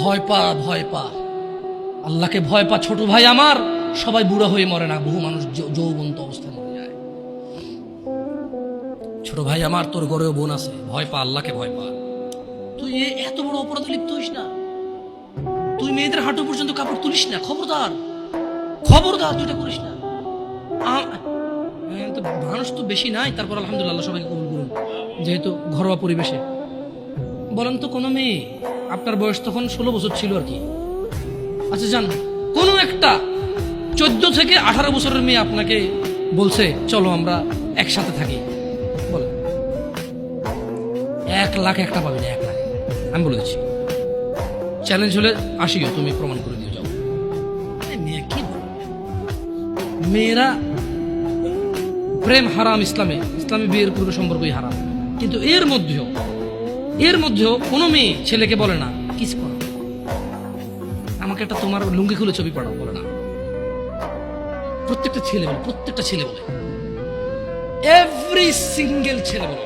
ভয় পা, ভয় পা, আল্লাহকে ভয় পা। ছোট ভাই আমার, সবাই বুড়া হয়ে মরে না, বহু মানুষ যৌবন্ত অবস্থায় মরে যায়। ছোট ভাই আমার, তোর ঘরেও বোন আছে, ভয় পা, আল্লাহকে ভয় পা। তুই এত বড় অপরাধে লিপ্ত হইস না। তুই মেয়েদের হাঁটু পর্যন্ত কাপড় তুলিস না, খবরদার, খবরদার, তুই এটা করিস না। মানুষ তো বেশি নাই, তারপর আলহামদুলিল্লাহ সবাইকে কবুল করুন, যেহেতু ঘরোয়া পরিবেশে। বলেন তো কোনো মেয়ে, আপনার বয়স তখন 16 বছর ছিল আর কি, আচ্ছা যান, কোনো একটা 14 থেকে 18 বছরের মেয়ে আপনাকে বলছে চলো আমরা একসাথে থাকি, বলে 1 লাখ একটা পাবি না, 1 লাখ। আমি বলে দিচ্ছি, চ্যালেঞ্জ হলে আসিও, তুমি প্রমাণ করে দিয়ে যাও। মেয়ে কি বল, মেয়েরা প্রেম হারাম ইসলামে, ইসলামে বিয়ের পূর্বে সম্পর্কই হারাম। কিন্তু এর মধ্যেও কোনো মেয়ে ছেলেকে বলে না কিস করো, আমাকে একটা তোমার লুঙ্গি খুলে ছবি পাঠাও, বলে না। প্রত্যেকটা ছেলে বলে, এভরি সিঙ্গেল ছেলে বলে।